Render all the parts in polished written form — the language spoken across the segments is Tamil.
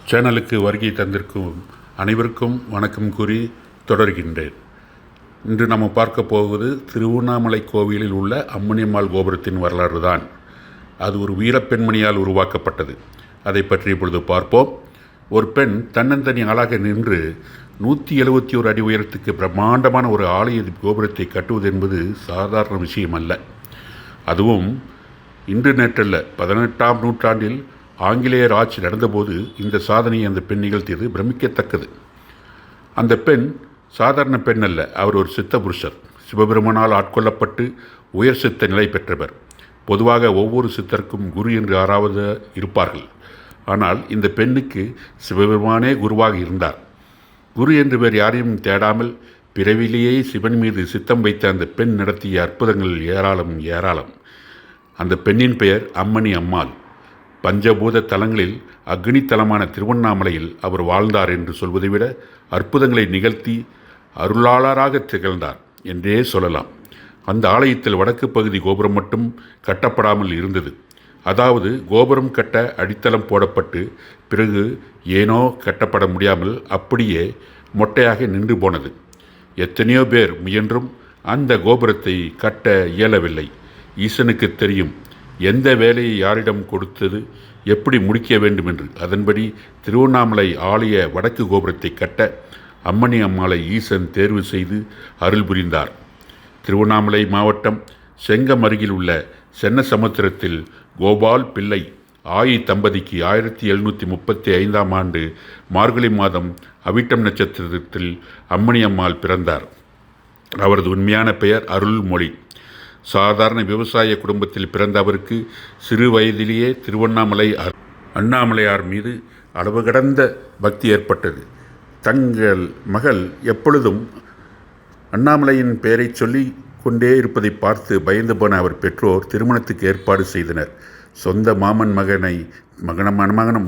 சேனலுக்கு வருகை தந்திருக்கும் அனைவருக்கும் வணக்கம் கூறி தொடர்கின்றேன். இன்று நம்ம பார்க்க போவது திருவண்ணாமலை கோவிலில் உள்ள அம்மணியம்மாள் கோபுரத்தின் வரலாறு தான். அது ஒரு வீரப்பெண்மணியால் உருவாக்கப்பட்டது. அதை பற்றி இப்பொழுது பார்ப்போம். ஒரு பெண் தன்னந்தனி ஆளாக நின்று 171 அடி உயரத்துக்கு பிரம்மாண்டமான ஒரு ஆலய கோபுரத்தை கட்டுவது என்பது சாதாரண விஷயம் அல்ல. அதுவும் இன்று நேற்றல்ல, 18ஆம் நூற்றாண்டில் ஆங்கிலேயர் ஆட்சி நடந்தபோது இந்த சாதனையை அந்த பெண் நிகழ்த்தியது பிரமிக்கத்தக்கது. அந்த பெண் சாதாரண பெண் அல்ல, அவர் ஒரு சித்த புருஷர். சிவபெருமானால் ஆட்கொள்ளப்பட்டு உயர் சித்த நிலை பெற்றவர். பொதுவாக ஒவ்வொரு சித்தருக்கும் குரு என்று யாராவது இருப்பார்கள். ஆனால் இந்த பெண்ணுக்கு சிவபெருமானே குருவாக இருந்தார். குரு என்று வேறு யாரையும் தேடாமல் பிறவிலேயே சிவன் மீது சித்தம் வைத்த அந்த பெண் நடத்திய அற்புதங்கள் ஏராளம் ஏராளம். அந்த பெண்ணின் பெயர் அம்மணி அம்மாள். பஞ்சபூத தலங்களில் அக்னி தலமான திருவண்ணாமலையில் அவர் வாழ்ந்தார் என்று சொல்வதை விட அற்புதங்களை நிகழ்த்தி அருளாளராக திகழ்ந்தார் என்றே சொல்லலாம். அந்த ஆலயத்தில் வடக்கு பகுதி கோபுரம் மட்டும் கட்டப்படாமல் இருந்தது. அதாவது கோபுரம் கட்ட அடித்தளம் போடப்பட்டு பிறகு ஏனோ கட்டப்பட முடியாமல் அப்படியே மொட்டையாக நின்று போனது. எத்தனையோ பேர் முயன்றும் அந்த கோபுரத்தை கட்ட இயலவில்லை. ஈசனுக்கு தெரியும் எந்த வேலையை யாரிடம் கொடுத்தது, எப்படி முடிக்க வேண்டும் என்று. அதன்படி திருவண்ணாமலை ஆலய வடக்கு கோபுரத்தை கட்ட அம்மணி அம்மாளை ஈசன் தேர்வு செய்து அருள் புரிந்தார். திருவண்ணாமலை மாவட்டம் செங்கம் அருகில் உள்ள சென்னசமுத்திரத்தில் கோபால் பிள்ளை ஆயி தம்பதிக்கு 1735ஆம் ஆண்டு மார்கழி மாதம் அவிட்டம் நட்சத்திரத்தில் அம்மணி அம்மாள் பிறந்தார். அவரது உண்மையான பெயர் அருள்மொழி. சாதாரண விவசாய குடும்பத்தில் பிறந்த அவருக்கு சிறு வயதிலேயே திருவண்ணாமலை அண்ணாமலையார் மீது அளவு கடந்த பக்தி ஏற்பட்டது. தங்கள் மகள் எப்பொழுதும் அண்ணாமலையின் பெயரை சொல்லி கொண்டே இருப்பதை பார்த்து பயந்து போன அவர் பெற்றோர் திருமணத்துக்கு ஏற்பாடு செய்தனர். சொந்த மாமன் மகனை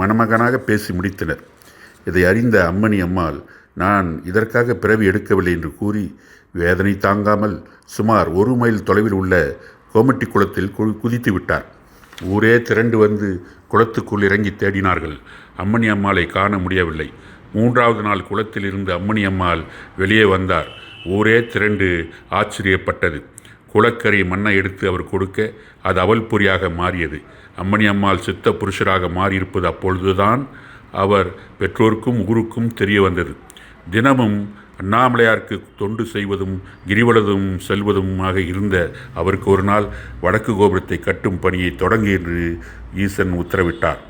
மணமகனாக பேசி முடித்தனர். இதை அறிந்த அம்மணி அம்மாள், நான் இதற்காக பிறவி எடுக்கவில்லை என்று கூறி வேதனை தாங்காமல் சுமார் 1 மைல் தொலைவில் உள்ள கோமட்டி குளத்தில் குதித்து விட்டார். ஊரே திரண்டு வந்து குளத்துக்குள் இறங்கி தேடினார்கள். அம்மணி அம்மாளை காண முடியவில்லை. 3வது நாள் குளத்தில் இருந்து அம்மணி அம்மாள் வெளியே வந்தார். ஊரே திரண்டு ஆச்சரியப்பட்டது. குளக்கரை மண்ணை எடுத்து அவர் கொடுக்க அது அவல் பொறியாக மாறியது. அம்மணி அம்மாள் சித்த புருஷராக மாறியிருப்பது அப்பொழுதுதான் அவர் பெற்றோருக்கும் ஊருக்கும் தெரிய வந்தது. தினமும் அண்ணாமலையாருக்கு தொண்டு செய்வதும் கிரிவலதும் செல்வதுமாக இருந்த அவருக்கு ஒரு நாள் வடக்கு கோபுரத்தை கட்டும் பணியை தொடங்கு என்று ஈசன் உத்தரவிட்டார்.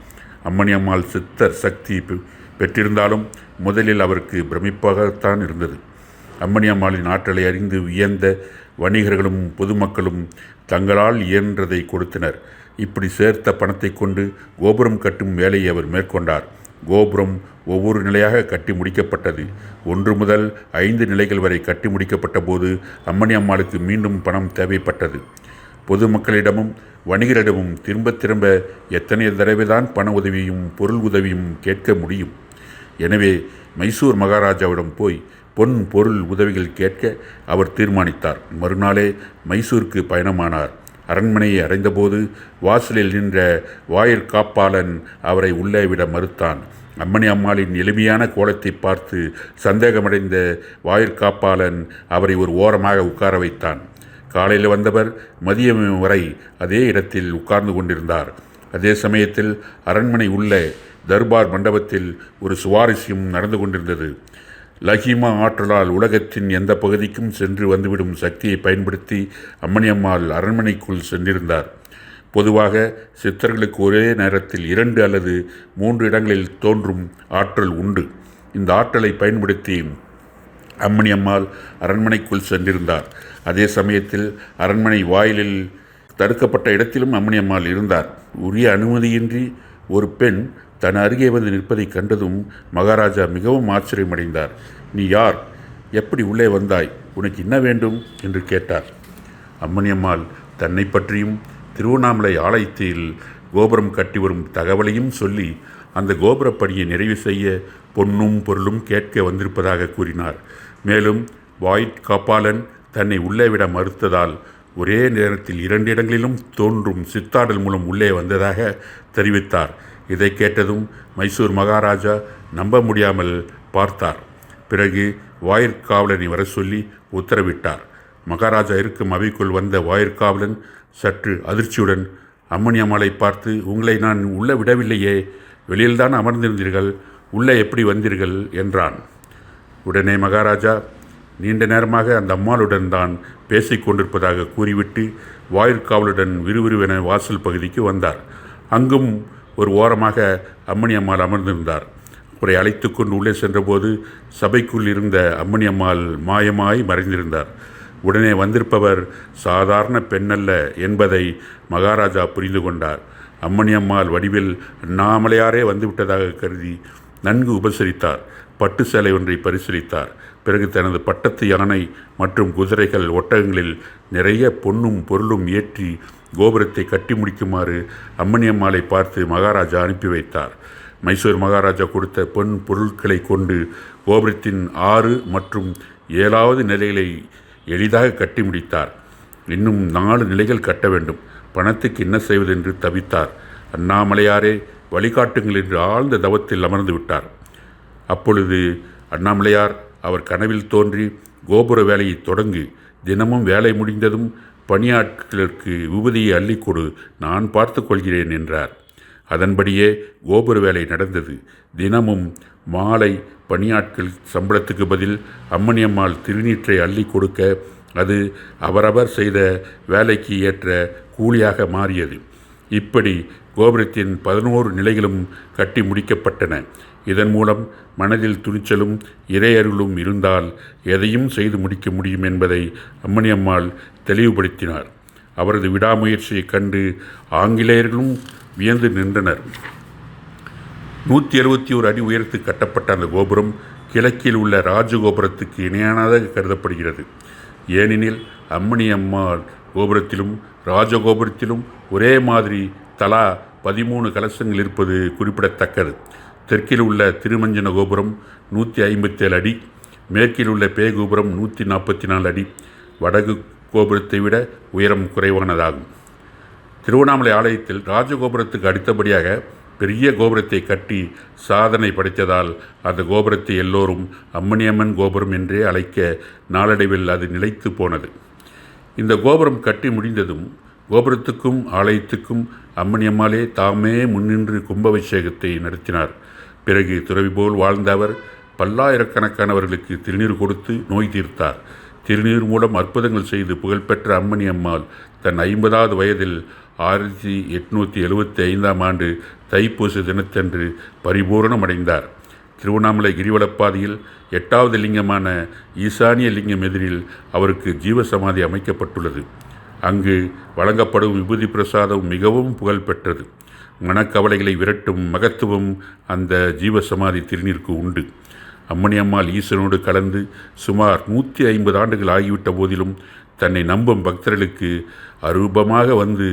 அம்மணி அம்மாள் சித்தர் சக்தி பெற்றிருந்தாலும் முதலில் அவருக்கு பிரமிப்பாகத்தான் இருந்தது. அம்மணி அம்மாளின் ஆற்றலை அறிந்து வியந்த வணிகர்களும் பொதுமக்களும் தங்களால் இயன்றதை கொடுத்தனர். இப்படி சேர்த்த பணத்தை கொண்டு கோபுரம் கட்டும் வேலையை அவர் மேற்கொண்டார். கோபுரம் ஒவ்வொரு நிலையாக கட்டி முடிக்கப்பட்டது. 1 முதல் 5 நிலைகள் வரை கட்டி முடிக்கப்பட்ட போது அம்மணி அம்மாளுக்கு மீண்டும் பணம் தேவைப்பட்டது. பொதுமக்களிடமும் வணிகரிடமும் திரும்ப திரும்ப எத்தனை தடவைதான் பண உதவியும் பொருள் உதவியும் கேட்க முடியும்? எனவே மைசூர் மகாராஜாவிடம் போய் பொன் பொருள் உதவிகள் கேட்க அவர் தீர்மானித்தார். மறுநாளே மைசூருக்கு பயணமானார். அரண்மனையை அடைந்தபோது வாசலில் நின்ற வாயிற்காப்பாளன் அவரை உள்ளே விட மறுத்தான். அம்மணி அம்மாளின் எளிமையான கோலத்தை பார்த்து சந்தேகமடைந்த வாயிற்காப்பாளன் அவரை ஒரு ஓரமாக உட்கார வைத்தான். காலையில் வந்தவர் மதியம் வரை அதே இடத்தில் உட்கார்ந்து கொண்டிருந்தார். அதே சமயத்தில் அரண்மனை உள்ள தர்பார் மண்டபத்தில் ஒரு சுவாரஸ்யம் நடந்து கொண்டிருந்தது. லஹிமா ஆற்றலால் உலகத்தின் எந்த பகுதிக்கும் சென்று வந்துவிடும் சக்தியை பயன்படுத்தி அம்மணி அம்மாள் அரண்மனைக்குள் சென்றிருந்தார். பொதுவாக சித்தர்களுக்கு ஒரே நேரத்தில் 2 அல்லது 3 இடங்களில் தோன்றும் ஆற்றல் உண்டு. இந்த ஆற்றலை பயன்படுத்தி அம்மணி அம்மாள் அரண்மனைக்குள் சென்றிருந்தார். அதே சமயத்தில் அரண்மனை வாயிலில் தடுக்கப்பட்ட இடத்திலும் அம்மணி அம்மாள் இருந்தார். உரிய அனுமதியின்றி ஒரு பெண் தன் அருகே வந்து நிற்பதை கண்டதும் மகாராஜா மிகவும் ஆச்சரியமடைந்தார். நீ யார்? எப்படி உள்ளே வந்தாய்? உனக்கு என்ன வேண்டும் என்று கேட்டார். அம்மணி அம்மாள் தன்னை பற்றியும் திருவண்ணாமலை ஆலயத்தில் கோபுரம் கட்டி வரும் தகவலையும் சொல்லி அந்த கோபுரப் பணியை நிறைவு செய்ய பொன்னும் பொருளும் கேட்க வந்திருப்பதாக கூறினார். மேலும் வாயிற் காப்பாளன் தன்னை உள்ளே விட மறுத்ததால் ஒரே நேரத்தில் 2 இடங்களிலும் தோன்றும் சித்தாடல் மூலம் உள்ளே வந்ததாக தெரிவித்தார். இதை கேட்டதும் மைசூர் மகாராஜா நம்ப முடியாமல் பார்த்தார். பிறகு வாயிற்காவலனை வர சொல்லி உத்தரவிட்டார். மகாராஜா இருக்கும் அவைக்குள் வந்த வாயிற்காவலன் சற்று அதிர்ச்சியுடன் அம்மணி அம்மாளை பார்த்து, உங்களை நான் உள்ளே விடவில்லையே, வெளியில்தான் அமர்ந்திருந்தீர்கள், உள்ளே எப்படி வந்தீர்கள் என்றான். உடனே மகாராஜா, நீண்ட நேரமாக அந்த அம்மாளுடன் தான் பேசிக் கொண்டிருப்பதாக கூறிவிட்டு வாயிற்காவலுடன் விறுவிறுவென வாசல் பகுதிக்கு வந்தார். அங்கும் ஒரு ஓரமாக அம்மணி அம்மாள் அமர்ந்திருந்தார். அவரை அழைத்து கொண்டு உள்ளே சென்றபோது சபைக்குள் இருந்த அம்மணி அம்மாள் மாயமாய் மறைந்திருந்தார். உடனே வந்திருப்பவர் சாதாரண பெண்ணல்ல என்பதை மகாராஜா புரிந்து கொண்டார். அம்மணி அம்மாள் வடிவில் அண்ணாமலையாரே வந்துவிட்டதாக கருதி நன்கு உபசரித்தார். பட்டு சேலை ஒன்றை பரிசீலித்தார். பிறகு தனது பட்டத்து யானை மற்றும் குதிரைகள் ஒட்டகங்களில் நிறைய பொன்னும் பொருளும் ஏற்றி கோபுரத்தை கட்டி முடிக்குமாறு அம்மணி அம்மாளை பார்த்து மகாராஜா அனுப்பி வைத்தார். மைசூர் மகாராஜா கொடுத்த பொன் பொருட்களை கொண்டு கோபுரத்தின் 6 மற்றும் 7வது நிலைகளை எளிதாக கட்டி முடித்தார். இன்னும் 4 நிலைகள் கட்ட வேண்டும். பணத்துக்கு என்ன செய்வதென்று தவித்தார். அண்ணாமலையாரே வழிகாட்டுங்கள் என்று ஆழ்ந்த தவத்தில் அமர்ந்து விட்டார். அப்பொழுது அண்ணாமலையார் அவர் கனவில் தோன்றி, கோபுர வேலையை தொடங்கு, தினமும் வேலை முடிந்ததும் பணியாட்களுக்கு விபூதியை அள்ளிக்கொடு, நான் பார்த்து கொள்கிறேன் என்றார். அதன்படியே கோபுர வேலை நடந்தது. தினமும் மாலை பணியாட்கள் சம்பளத்துக்கு பதில் அம்மணி அம்மாள் திருநீற்றை அள்ளி கொடுக்க அது அவரவர் செய்த வேலைக்கு ஏற்ற கூலியாக மாறியது. இப்படி கோபுரத்தின் 11 நிலைகளும் கட்டி முடிக்கப்பட்டன. இதன் மூலம் மனதில் துணிச்சலும் இறையருளும் இருந்தால் எதையும் செய்து முடிக்க முடியும் என்பதை அம்மணி அம்மாள் தெளிவுபடுத்தினார். அவரது விடாமுயற்சியை கண்டு ஆங்கிலேயர்களும் வியந்து நின்றனர். 171 அடி உயரத்து கட்டப்பட்ட அந்த கோபுரம் கிழக்கில் உள்ள ராஜகோபுரத்துக்கு இணையானதாக கருதப்படுகிறது. ஏனெனில் அம்மணி அம்மாள் கோபுரத்திலும் ராஜகோபுரத்திலும் ஒரே மாதிரி தலா 13 கலசங்கள் இருப்பது குறிப்பிடத்தக்கது. தெற்கில் உள்ள திருமஞ்சன கோபுரம் 157 அடி, மேற்கில் உள்ள பேகோபுரம் 144 அடி, வடக்கு கோபுரத்தை விட உயரம் குறைவானதாகும். திருவண்ணாமலை ஆலயத்தில் ராஜகோபுரத்துக்கு அடுத்தபடியாக பெரிய கோபுரத்தை கட்டி சாதனை படைத்ததால் அந்த கோபுரத்தை எல்லோரும் அம்மணியம்மன் கோபுரம் என்றே அழைக்க நாளடைவில் அது நிலைத்து போனது. இந்த கோபுரம் கட்டி முடிந்ததும் கோபுரத்துக்கும் ஆலயத்துக்கும் அம்மணியம்மாளே தாமே முன்னின்று கும்பாபிஷேகத்தை நடத்தினார். பிறகு துறவி போல் வாழ்ந்த அவர் பல்லாயிரக்கணக்கானவர்களுக்கு திருநீர் கொடுத்து நோய் தீர்த்தார். திருநீர் மூலம் அற்புதங்கள் செய்து புகழ்பெற்ற அம்மணி அம்மாள் தன் 50வது வயதில் 1875ஆம் ஆண்டு தைப்பூச தினத்தன்று பரிபூரணமடைந்தார். திருவண்ணாமலை கிரிவலப்பாதையில் 8வது லிங்கமான ஈசானிய லிங்கம் எதிரில் அவருக்கு ஜீவசமாதி அமைக்கப்பட்டுள்ளது. அங்கு வழங்கப்படும் விபூதி பிரசாதம் மிகவும் புகழ்பெற்றது. மனக்கவலைகளை விரட்டும் மகத்துவம் அந்த ஜீவசமாதி திருநீருக்கு உண்டு. அம்மணி அம்மாள் ஈசனோடு கலந்து சுமார் 150 ஆண்டுகள் ஆகிவிட்ட போதிலும் தன்னை நம்பும் பக்தர்களுக்கு அரூபமாக வந்து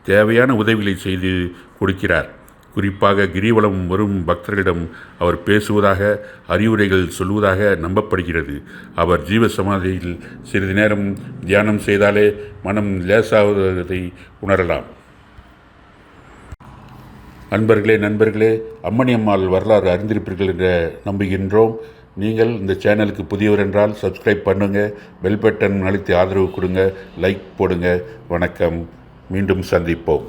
தேவையான உதவிகளை செய்து கொடுக்கிறார். குறிப்பாக கிரிவலம் வரும் பக்தர்களிடம் அவர் பேசுவதாக, அறிவுரைகள் சொல்வதாக நம்பப்படுகிறது. அவர் ஜீவசமாதியில் சிறிது நேரம் தியானம் செய்தாலே மனம் லேசாவதை உணரலாம். நண்பர்களே, அம்மணி அம்மாள் வரலாறு அறிந்திருப்பீர்கள் என்று நம்புகின்றோம். நீங்கள் இந்த சேனலுக்கு புதியவர் என்றால் சப்ஸ்கிரைப் பண்ணுங்கள், பெல் பட்டன் அழுத்தி ஆதரவு கொடுங்க, லைக் போடுங்க. வணக்கம். மீண்டும் சந்திப்போம்.